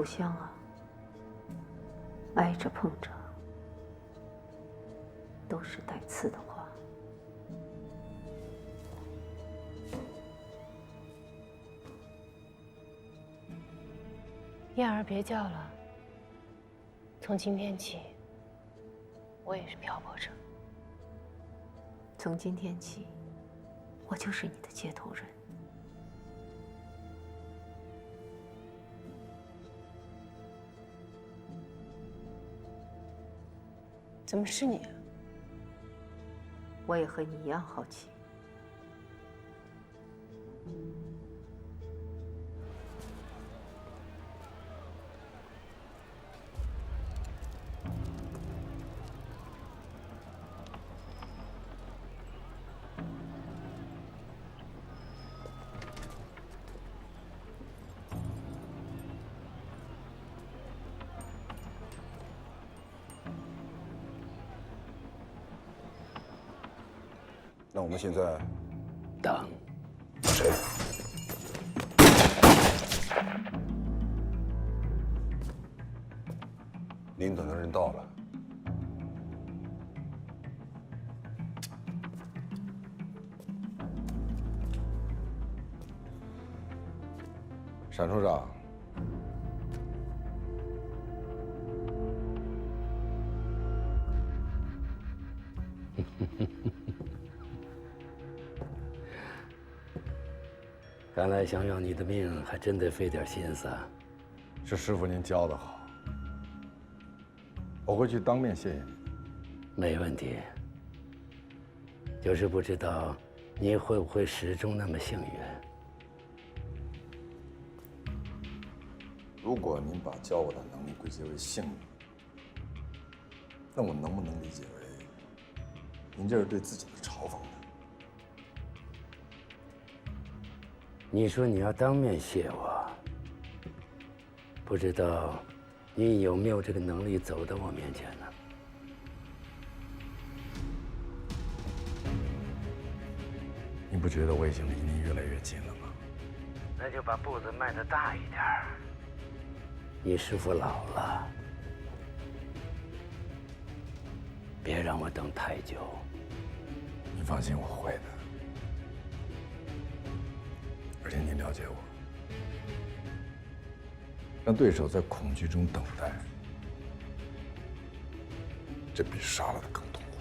互相啊，挨着碰着，都是带刺的话。燕儿别叫了。从今天起，我也是漂泊者。从今天起，我就是你的接头人。怎么是你啊？我也和你一样好奇。那我们现在等谁？您等的人到了。沈处长，看来想要你的命，还真得费点心思啊。是师傅您教的好，我会去当面谢谢你。没问题，就是不知道你会不会始终那么幸运。如果您把教我的能力归结为幸运，那我能不能理解为您这是对自己的嘲讽呢？你说你要当面谢我，不知道你有没有这个能力走到我面前呢？您不觉得我已经离您越来越近了吗？那就把步子迈得大一点儿。你师傅老了，别让我等太久。您放心，我会的。而且您了解我，让对手在恐惧中等待，这比杀了他更痛苦。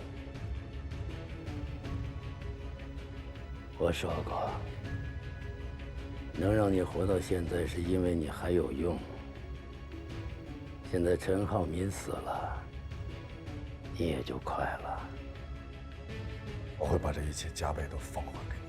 我说过，能让你活到现在，是因为你还有用。现在陈浩民死了，你也就快了。我会把这一切加倍都奉还给你。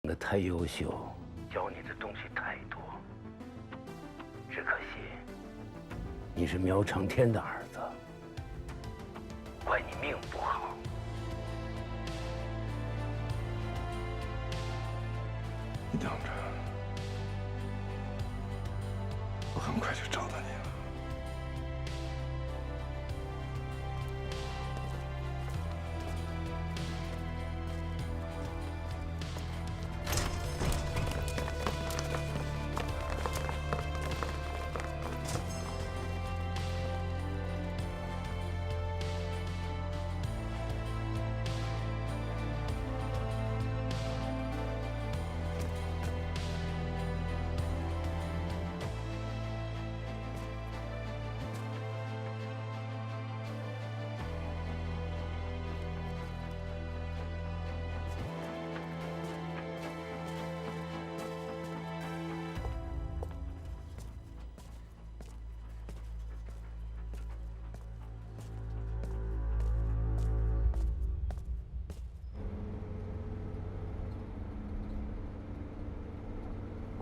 的太优秀，教你的东西太多，只可惜你是苗长天的儿子，怪你命不好。你等着，我很快就找到你了。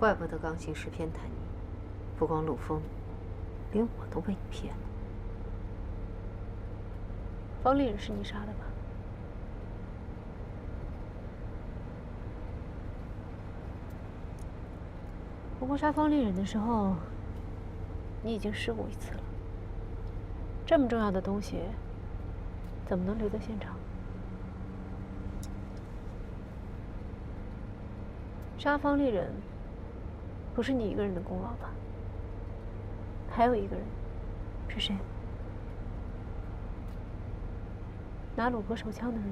怪不得钢琴师偏袒你，不光陆枫，连我都被你骗了。方丽人是你杀的吧？不过杀方丽人的时候，你已经试过一次了。这么重要的东西，怎么能留在现场？杀方丽人，不是你一个人的功劳吧？还有一个人，是谁？拿鲁阁手枪的人，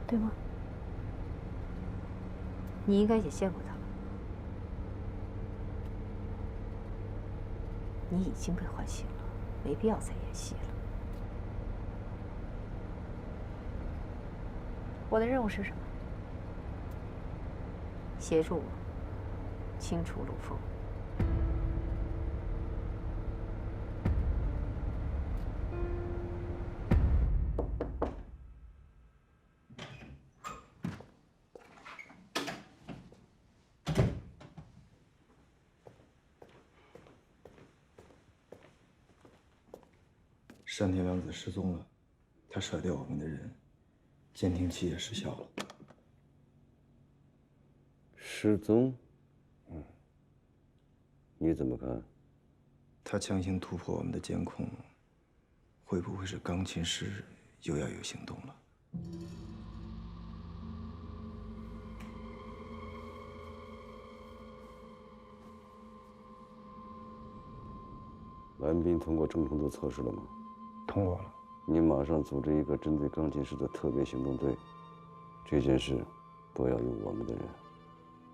对吗？你应该也见过他吧？你已经被唤醒了，没必要再演戏了。我的任务是什么？协助我清除陆枫。山田良子失踪了，他甩掉我们的人，监听器也失效了。失踪？你怎么看？他强行突破我们的监控，会不会是钢琴师又要有行动了？蓝斌通过正程度测试了吗？通过了。你马上组织一个针对钢琴师的特别行动队。这件事不要由我们的人，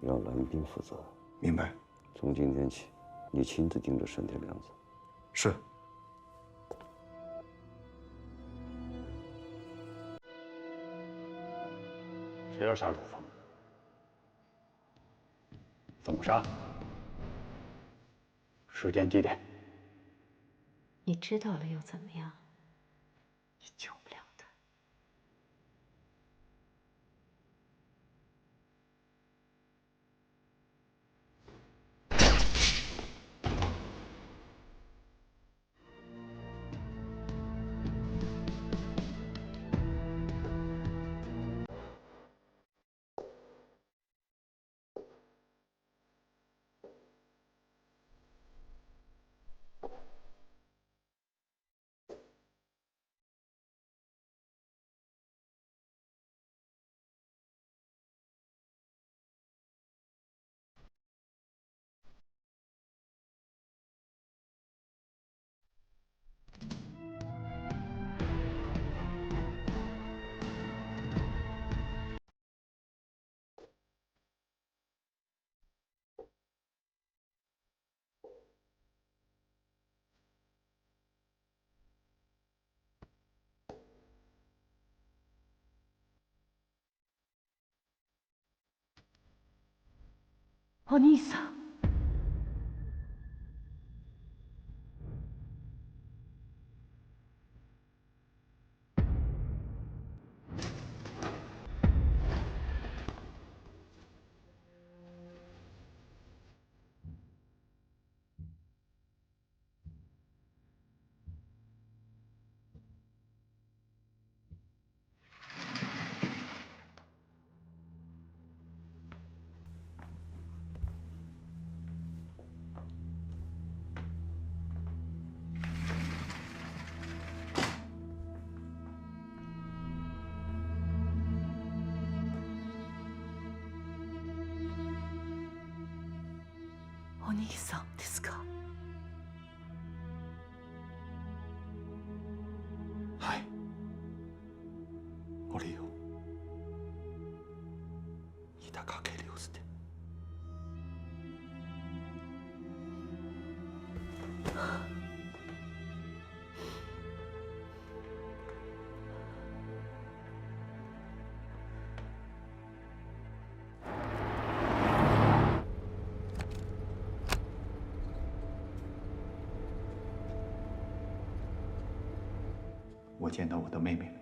让蓝斌负责。明白。从今天起，你亲自盯着山田良子。是。谁要杀陆枫？怎么杀？时间、地点。你知道了又怎么样？你救不了他。お兄さん。お兄さんですか？はい。俺よ。いたかけるよって。我见到我的妹妹了。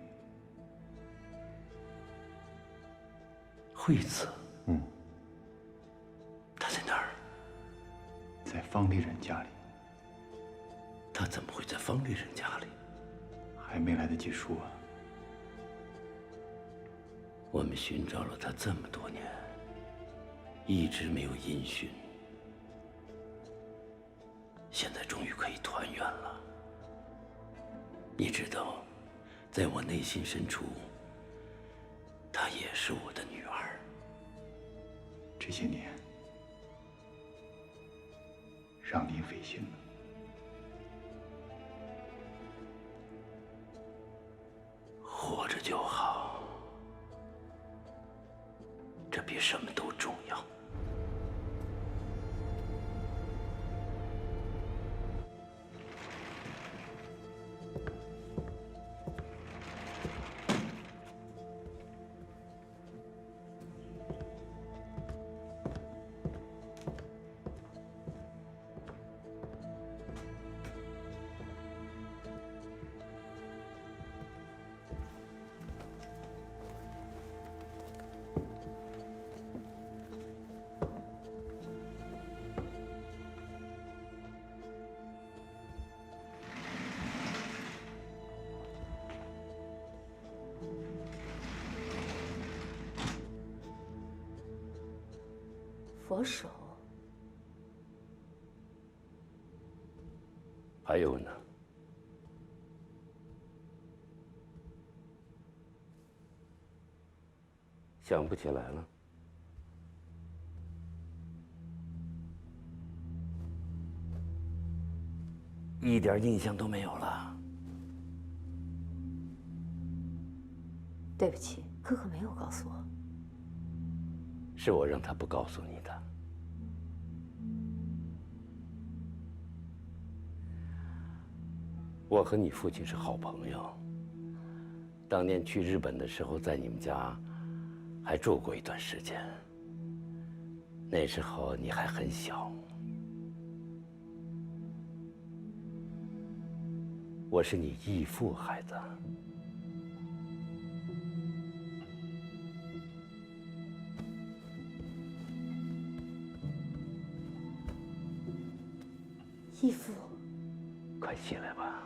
惠子，嗯，她在哪儿？方丽人家里，他怎么会在方丽人家里？还没来得及说啊。我们寻找了他这么多年，一直没有音讯，现在终于可以团圆了。你知道，在我内心深处，她也是我的女儿。这些年，让您费心了。活着就好，这比什么都重要。佛手，还有呢？想不起来了？一点印象都没有了。对不起，哥哥没有告诉我。是我让他不告诉你的。我和你父亲是好朋友，当年去日本的时候，在你们家还住过一段时间。那时候你还很小，我是你义父孩子。义父，快起来吧。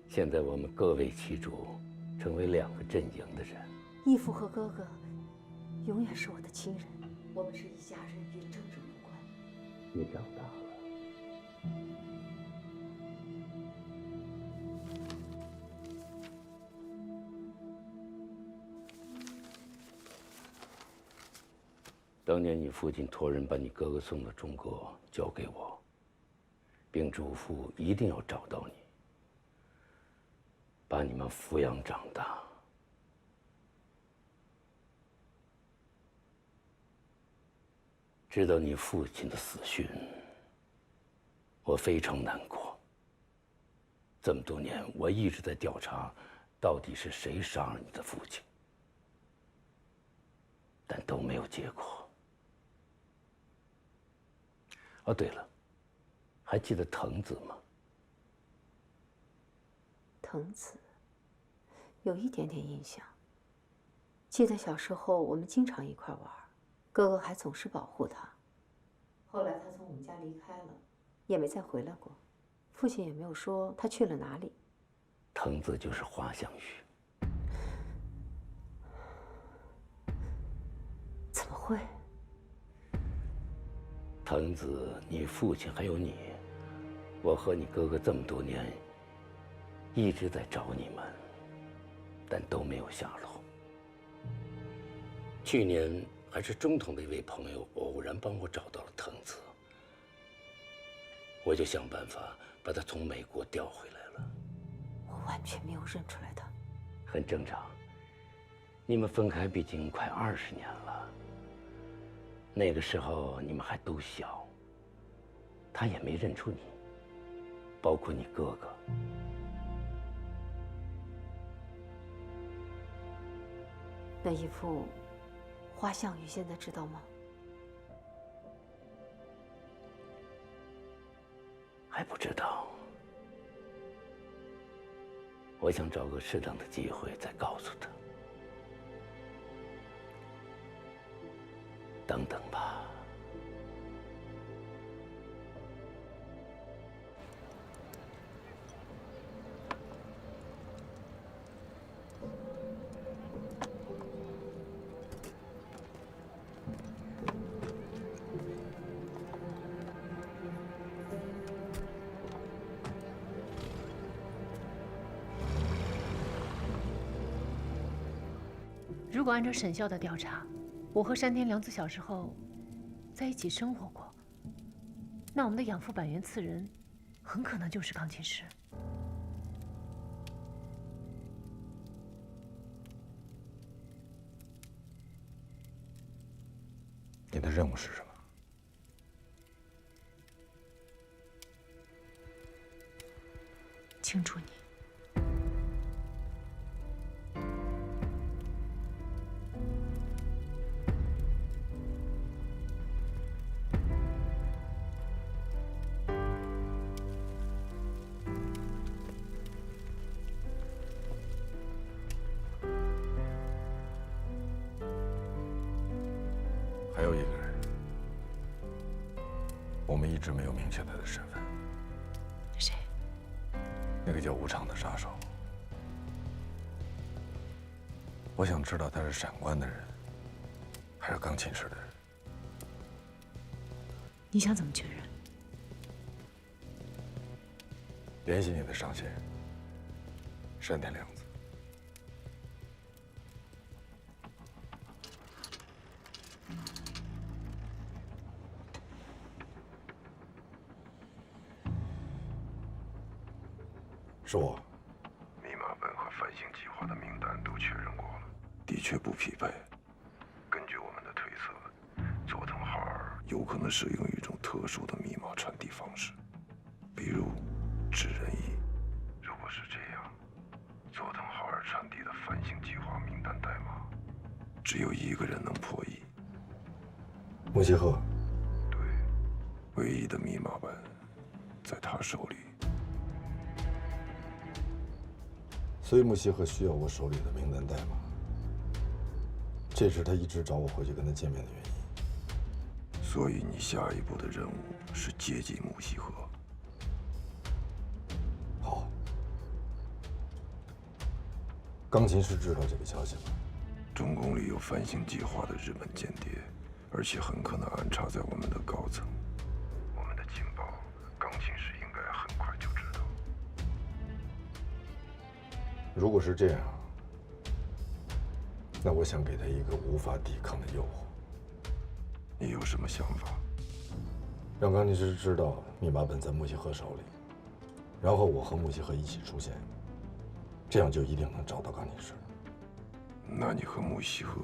现在我们各为其主，成为两个阵营的人。义父和哥哥永远是我的亲人，我们是一家人，与政治无关。你长大了。当年你父亲托人把你哥哥送到中国，交给我，并嘱咐一定要找到你，把你们抚养长大。知道你父亲的死讯，我非常难过。这么多年，我一直在调查，到底是谁杀了你的父亲，但都没有结果。哦，对了，还记得藤子吗？藤子，有一点点印象。记得小时候我们经常一块玩，哥哥还总是保护他。后来他从我们家离开了，也没再回来过，父亲也没有说他去了哪里。藤子就是花香玉。怎么会？藤子，你父亲还有你，我和你哥哥这么多年一直在找你们，但都没有下落。去年还是中统的一位朋友偶然帮我找到了藤子，我就想办法把他从美国调回来了。我完全没有认出来他。很正常，你们分开毕竟快20年了。那个时候你们还都小，他也没认出你，包括你哥哥。那义父，花向宇现在知道吗？还不知道，我想找个适当的机会再告诉他。等等吧。如果按照沈校的调查，我和山田凉子小时候在一起生活过，那我们的养父板垣次仁很可能就是钢琴师。你的任务是什么？清楚你。还有一个人，我们一直没有明确他的身份。谁？那个叫无常的杀手。我想知道他是闪关的人，还是钢琴师的人。你想怎么确认？联系你的上线，山田凉子。是我。密码本和反省计划的名单都确认过了，的确不匹配。根据我们的推测，佐藤浩二有可能使用一种特殊的密码传递方式，比如指人仪。如果是这样，佐藤浩二传递的反省计划名单代码，只有一个人能破译。穆希鹤。对，唯一的密码本在他手里。所以穆希鹤需要我手里的名单代码，这是他一直找我回去跟他见面的原因。所以你下一步的任务是接近穆希鹤。好。钢琴师知道这个消息吗？中共里有反省计划的日本间谍，而且很可能安插在我们的高层。我们的情报，钢琴师应该很快就知道。如果是这样，那我想给他一个无法抵抗的诱惑。你有什么想法？让钢琴师知道密码本在穆希鹤手里，然后我和穆希鹤一起出现，这样就一定能找到钢琴师。那你和穆希鹤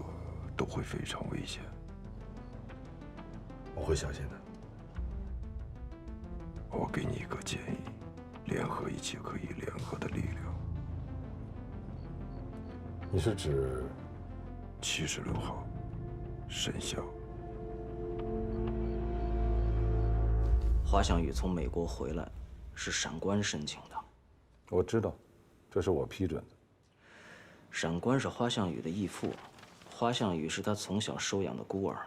都会非常危险。我会小心的。我给你一个建议：联合一切可以联合的力量。你是指76号沈校？花向宇从美国回来，是闪关申请的。我知道，这是我批准的。闪关是花向宇的义父，花向宇是他从小收养的孤儿。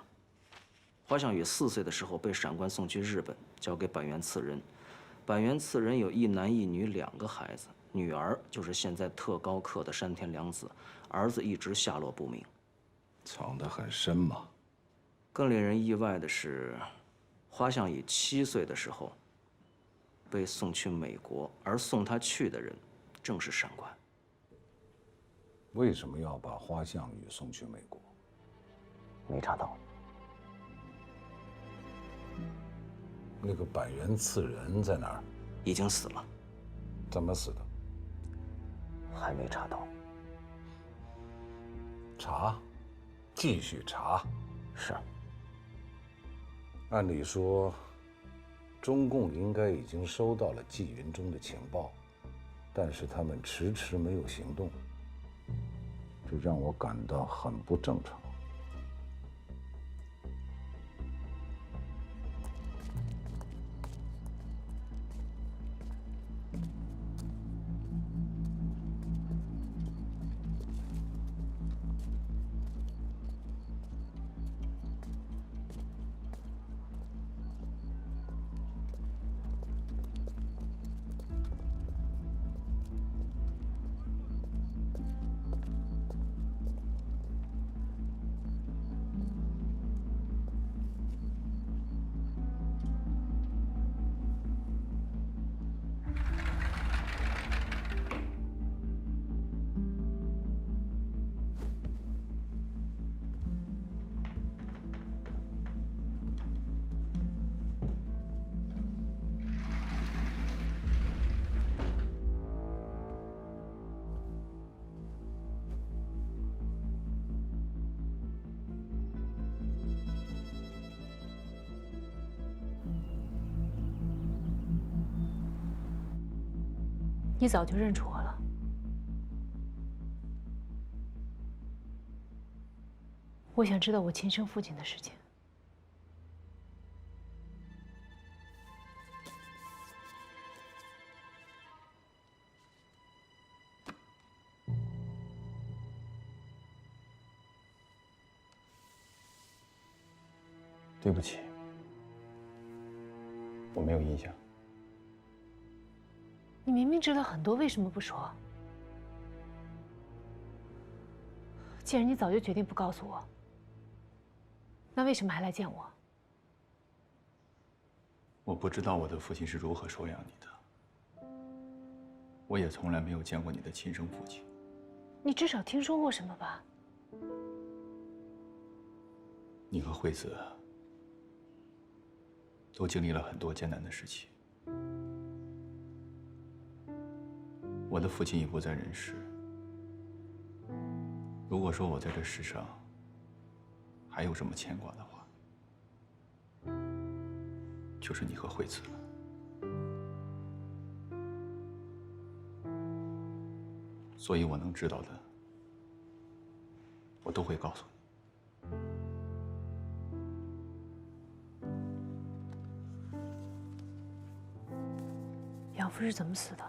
花向宇4岁的时候被闪关送去日本，交给板垣次仁。板垣次仁有一男一女2个孩子，女儿就是现在特高课的山田凉子，儿子一直下落不明。藏得很深嘛。更令人意外的是，花向宇7岁的时候被送去美国，而送他去的人正是闪关。为什么要把花向宇送去美国？没查到。那个板垣次仁在哪儿？已经死了。怎么死的？还没查到。查，继续查。是。按理说，中共应该已经收到了纪云中的情报，但是他们迟迟没有行动，这让我感到很不正常。你早就认出我了。我想知道我亲生父亲的事情。对不起，我没有印象。你明明知道很多，为什么不说？既然你早就决定不告诉我，那为什么还来见我？我不知道我的父亲是如何收养你的，我也从来没有见过你的亲生父亲。你至少听说过什么吧？你和惠子都经历了很多艰难的时期。我的父亲已不在人世。如果说我在这世上还有什么牵挂的话，就是你和惠子了。所以我能知道的，我都会告诉你。养父是怎么死的？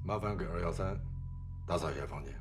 麻烦给213打扫一下房间。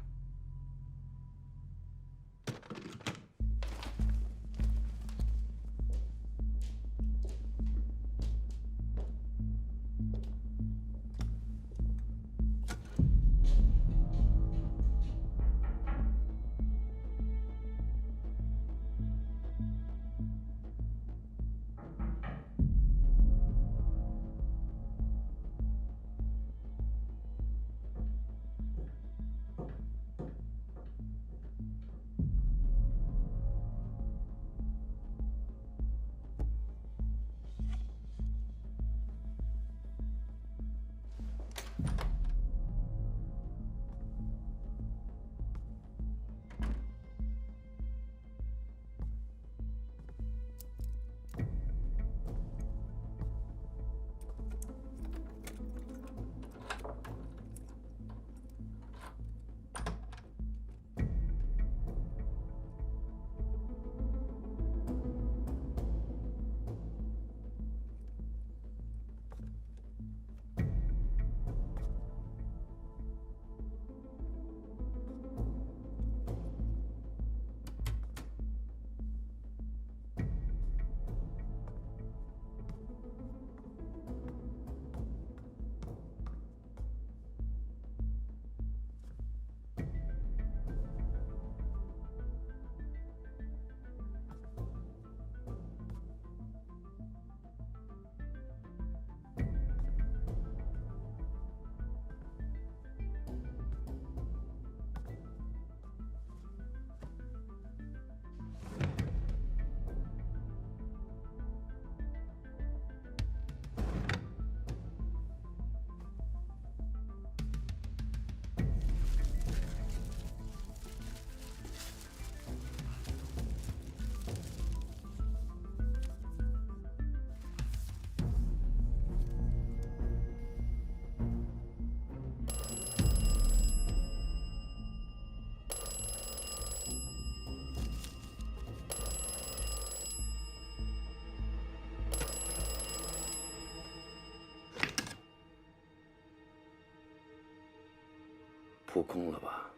扑空了吧？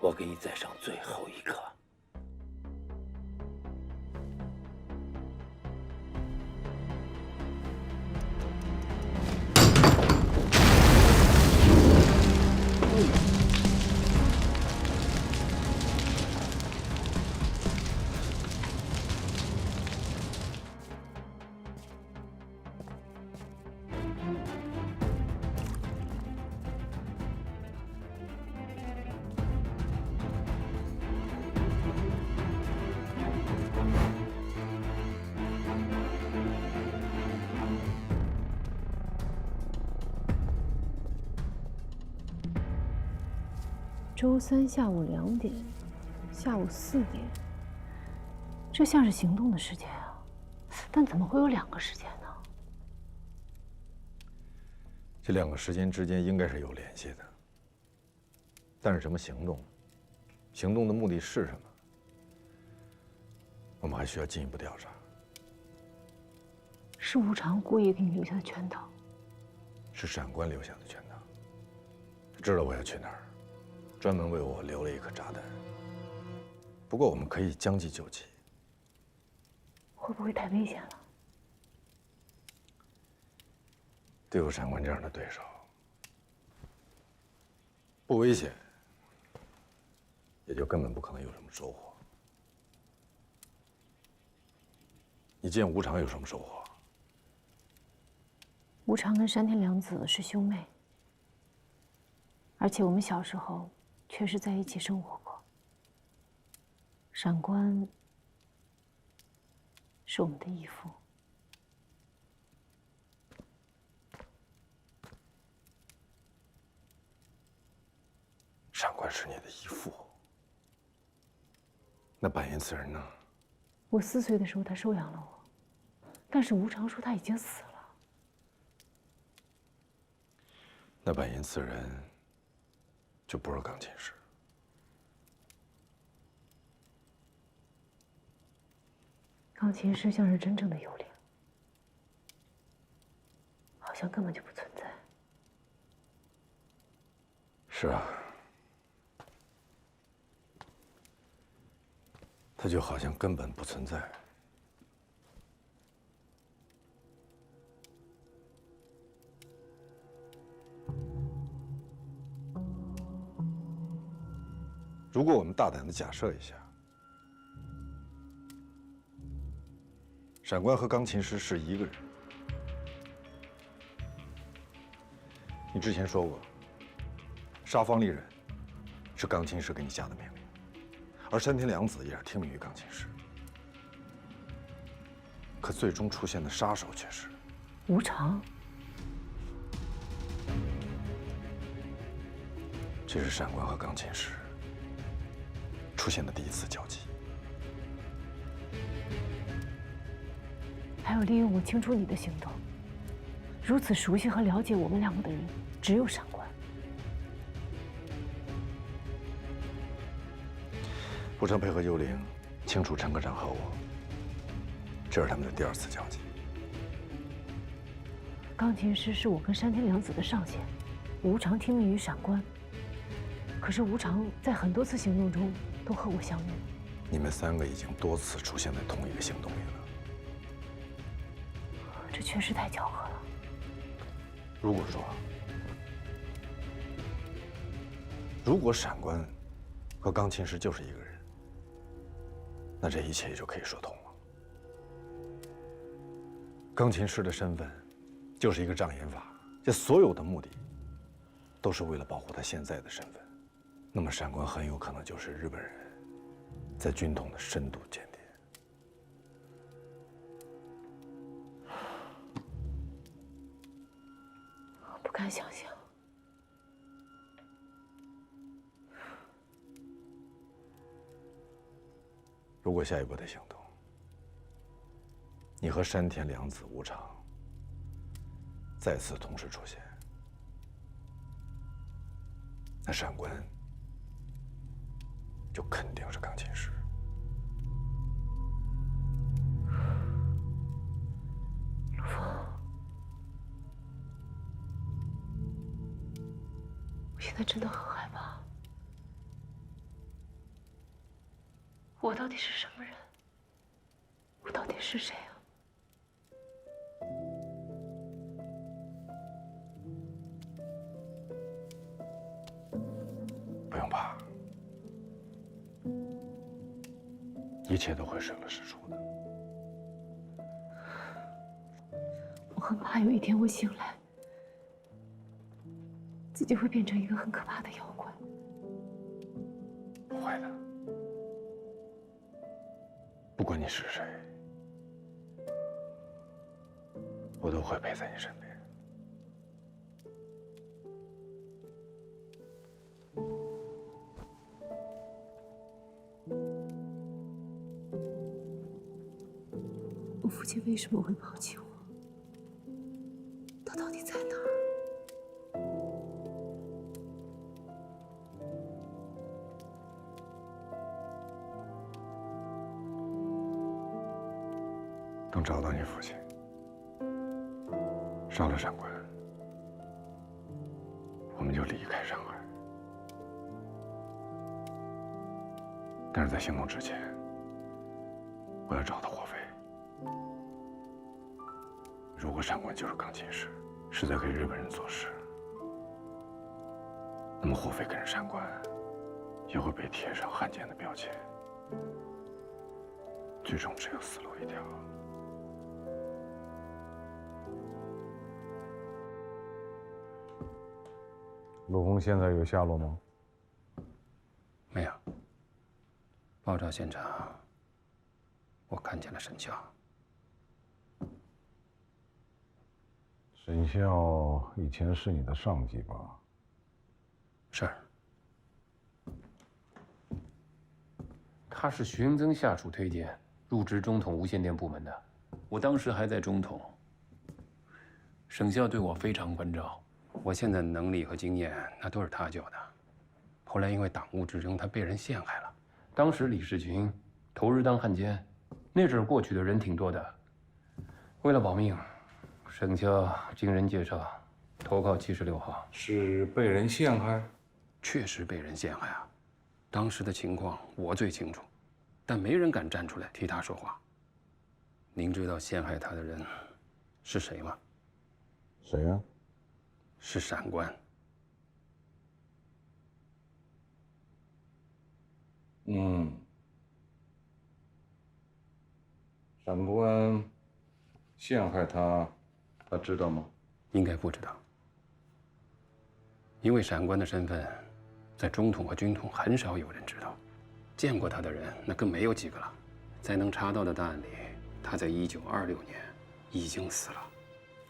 我给你再上最后一课。周3下午2点，下午4点，这像是行动的时间啊，但怎么会有2个时间呢？这2个时间之间应该是有联系的，但是什么行动？行动的目的是什么？我们还需要进一步调查。是无常故意给你留下的圈套，是闪官留下的圈套。他知道我要去哪儿，专门为我留了一颗炸弹。不过我们可以将计就计。会不会太危险了？对付闪官这样的对手，不危险，也就根本不可能有什么收获。你见无常有什么收获？无常跟山田凉子是兄妹，而且我们小时候确实在一起生活过。闪官是我们的义父。闪官是你的义父，那板垣慈人呢？我4岁的时候，他收养了我，但是无常说他已经死了。那板垣慈人就不是钢琴师。钢琴师像是真正的幽灵，好像像根本就不存在。是啊，它就好像根本不存在。如果我们大胆的假设一下，闪官和钢琴师是一个人，你之前说过，杀方利人是钢琴师给你下的命令，而山田凉子也是听命于钢琴师，可最终出现的杀手却是无常。这是闪官和钢琴师出现的第一次交集。还有利用我清楚你的行动，如此熟悉和了解我们两个的人，只有闪官。不成配合幽灵，清楚陈科长和我，这是他们的第二次交集。钢琴师是我跟山田凉子的上线，无常听命于闪官。可是无常在很多次行动中都和我相遇。你们三个已经多次出现在同一个行动里了。这确实太巧合了。如果闪官和钢琴师就是一个人，那这一切也就可以说通了。钢琴师的身份就是一个障眼法，这所有的目的都是为了保护他现在的身份。那么闪官很有可能就是日本人在军统的深度间谍。不敢想象。如果下一步的行动，你和山田凉子、无常再次同时出现，那闪官就肯定是钢琴师。陆枫，我现在真的很害怕。我到底是什么人？我到底是谁啊？不用怕，一切都会水落石出的。我很怕有一天我醒来，自己会变成一个很可怕的妖怪。不会的，不管你是谁，我都会陪在你身边。我父亲为什么会抛弃我？他到底在哪儿？等找到你父亲，杀了闪官，我们就离开上海。但是在行动之前，我要找到霍飞。如果闪官就是钢琴师，是在给日本人做事，那么霍飞跟着闪官也会被贴上汉奸的标签，最终只有死路一条。陆枫现在有下落吗？没有。爆炸现场，我看见了沈笑。沈笑以前是你的上级吧？是。他是徐英增下属推荐入职中统无线电部门的，我当时还在中统。沈笑对我非常关照，我现在的能力和经验那都是他教的。后来因为党务之争，他被人陷害了。当时李士群投日当汉奸，那阵儿过去的人挺多的。为了保命，省下经人介绍，投靠76号。是被人陷害？确实被人陷害啊！当时的情况我最清楚，但没人敢站出来替他说话。您知道陷害他的人是谁吗？谁呀？是闪官。闪官陷害他，他知道吗？应该不知道，因为闪官的身份，在中统和军统很少有人知道，见过他的人那更没有几个了。在能查到的档案里，他在1926年已经死了。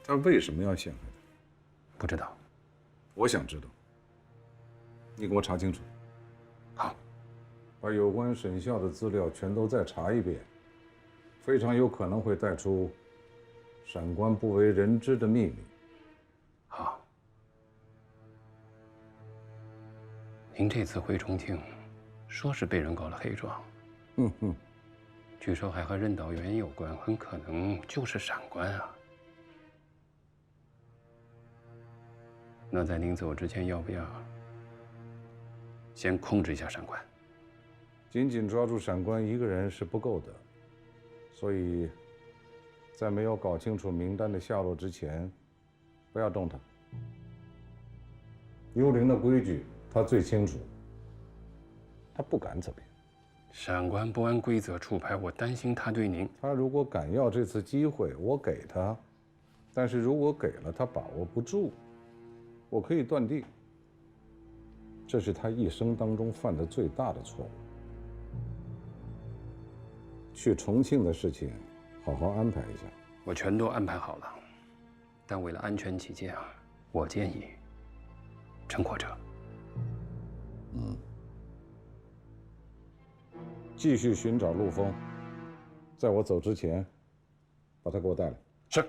他为什么要陷害他？不知道。我想知道。你给我查清楚。好。把有关沈笑的资料全都再查一遍，非常有可能会带出闪官不为人知的秘密。好。您这次回重庆，说是被人告了黑状，据说还和任导员有关，很可能就是闪官啊。那在您走之前，要不要先控制一下闪官？仅仅抓住闪官一个人是不够的，所以，在没有搞清楚名单的下落之前，不要动他。幽灵的规矩他最清楚，他不敢怎么样。闪官不按规则出牌，我担心他对您。他如果敢要这次机会，我给他；但是如果给了，他把握不住，我可以断定，这是他一生当中犯的最大的错误。去重庆的事情，好好安排一下。我全都安排好了，但为了安全起见啊，我建议乘火车。继续寻找陆丰，在我走之前，把他给我带来。是。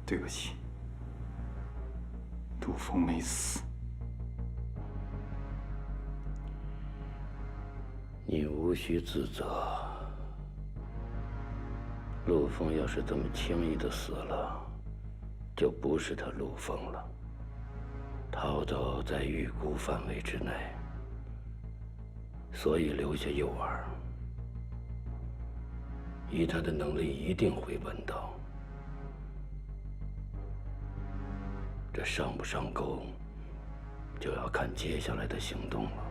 对不起，陆丰没死。你无需自责。陆丰要是这么轻易的死了，就不是他陆丰了。逃走在预估范围之内，所以留下诱饵。以他的能力，一定会问到。这上不上钩，就要看接下来的行动了。